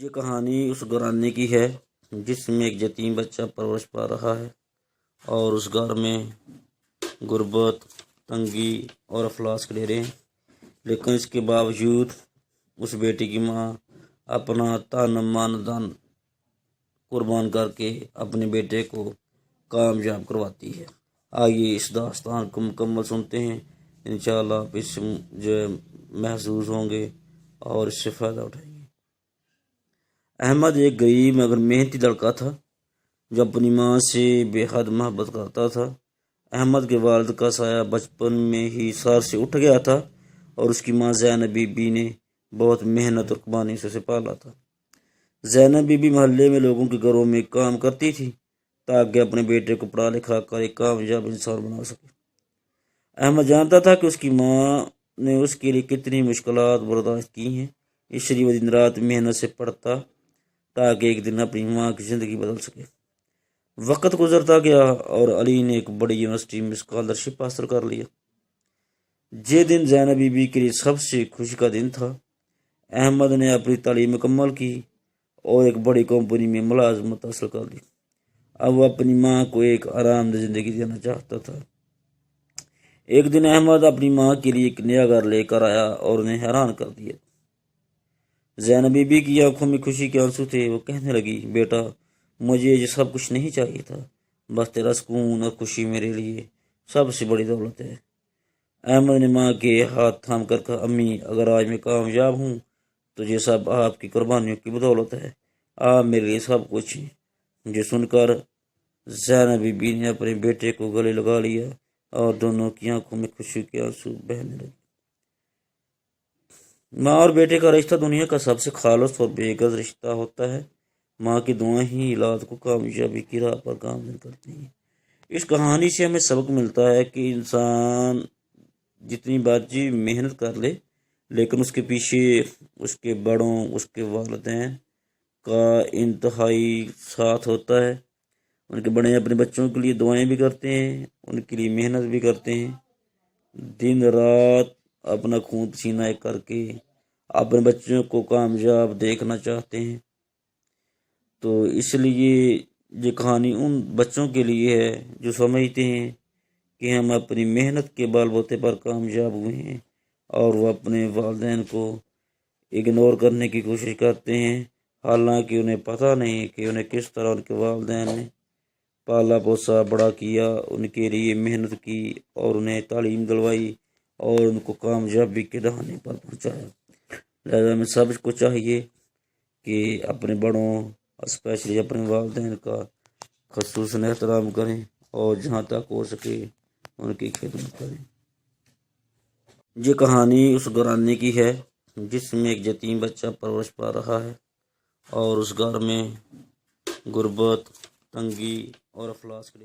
یہ کہانی اس گھرانے کی ہے جس میں ایک یتیم بچہ پرورش پا رہا ہے اور اس گھر میں غربت، تنگی اور افلاس کے ڈیرے ہیں، لیکن اس کے باوجود اس بیٹی کی ماں اپنا تن من دھن قربان کر کے اپنے بیٹے کو کامیاب کرواتی ہے۔ آئیے اس داستان کو مکمل سنتے ہیں، انشاءاللہ آپ اس سے جو محظوظ ہوں گے اور اس سے فائدہ اٹھائیں گے۔ احمد ایک غریب مگر محنتی لڑکا تھا جو اپنی ماں سے بے حد محبت کرتا تھا۔ احمد کے والد کا سایہ بچپن میں ہی سر سے اٹھ گیا تھا اور اس کی ماں زینب بی بی نے بہت محنت اور قربانی سے اسے پالا تھا۔ زینب بی بی محلے میں لوگوں کے گھروں میں کام کرتی تھی تاکہ اپنے بیٹے کو پڑھا لکھا کر ایک کامیاب انسان بنا سکے۔ احمد جانتا تھا کہ اس کی ماں نے اس کے لیے کتنی مشکلات برداشت کی ہیں، اس لیے وہ دن رات محنت سے پڑھتا تاکہ ایک دن اپنی ماں کی زندگی بدل سکے۔ وقت گزرتا گیا اور علی نے ایک بڑی یونیورسٹی میں اسکالرشپ حاصل کر لیا۔ یہ دن زینب بی بی کے لیے سب سے خوشی کا دن تھا۔ احمد نے اپنی تعلیم مکمل کی اور ایک بڑی کمپنی میں ملازمت حاصل کر لی۔ اب وہ اپنی ماں کو ایک آرام دہ زندگی دینا چاہتا تھا۔ ایک دن احمد اپنی ماں کے لیے ایک نیا گھر لے کر آیا اور انہیں حیران کر دیا۔ زینب بی بی کی آنکھوں میں خوشی کے آنسو تھے۔ وہ کہنے لگی، بیٹا مجھے یہ سب کچھ نہیں چاہیے تھا، بس تیرا سکون اور خوشی میرے لیے سب سے بڑی دولت ہے۔ احمد نے ماں کے ہاتھ تھام کر کہا، امی اگر آج میں کامیاب ہوں تو یہ سب آپ کی قربانیوں کی بدولت ہے، آپ میرے لیے سب کچھ ہیں۔ یہ سن کر زینب بی بی نے اپنے بیٹے کو گلے لگا لیا اور دونوں کی آنکھوں میں خوشی کے آنسو بہنے لگے۔ ماں اور بیٹے کا رشتہ دنیا کا سب سے خالص اور بے غرض رشتہ ہوتا ہے۔ ماں کی دعائیں ہی اولاد کو کامیابی کی راہ پر گامزن کرتی ہیں۔ اس کہانی سے ہمیں سبق ملتا ہے کہ انسان جتنی مرضی محنت کر لے لیکن اس کے پیچھے اس کے بڑوں، اس کے والدین کا انتہائی ساتھ ہوتا ہے۔ ان کے بڑے اپنے بچوں کے لیے دعائیں بھی کرتے ہیں، ان کے لیے محنت بھی کرتے ہیں، دن رات اپنا خون پسینہ ایک کر کے اپنے بچوں کو کامیاب دیکھنا چاہتے ہیں۔ تو اس لیے یہ کہانی ان بچوں کے لیے ہے جو سمجھتے ہیں کہ ہم اپنی محنت کے بال بوتے پر کامیاب ہوئے ہیں اور وہ اپنے والدین کو اگنور کرنے کی کوشش کرتے ہیں، حالانکہ انہیں پتہ نہیں کہ انہیں کس طرح ان کے والدین نے پالا پوسا بڑا کیا، ان کے لیے محنت کی اور انہیں تعلیم دلوائی اور ان کو کامیابی کے دہانے پر پہنچایا۔ لہذا ہمیں سب کو چاہیے کہ اپنے بڑوں اسپیشلی اپنے والدین کا خصوصاً احترام کریں اور جہاں تک ہو سکے ان کی خدمت کریں۔ یہ کہانی اس گھرانے کی ہے جس میں ایک یتیم بچہ پرورش پا رہا ہے اور اس گھر میں غربت، تنگی اور افلاس کے ڈیرے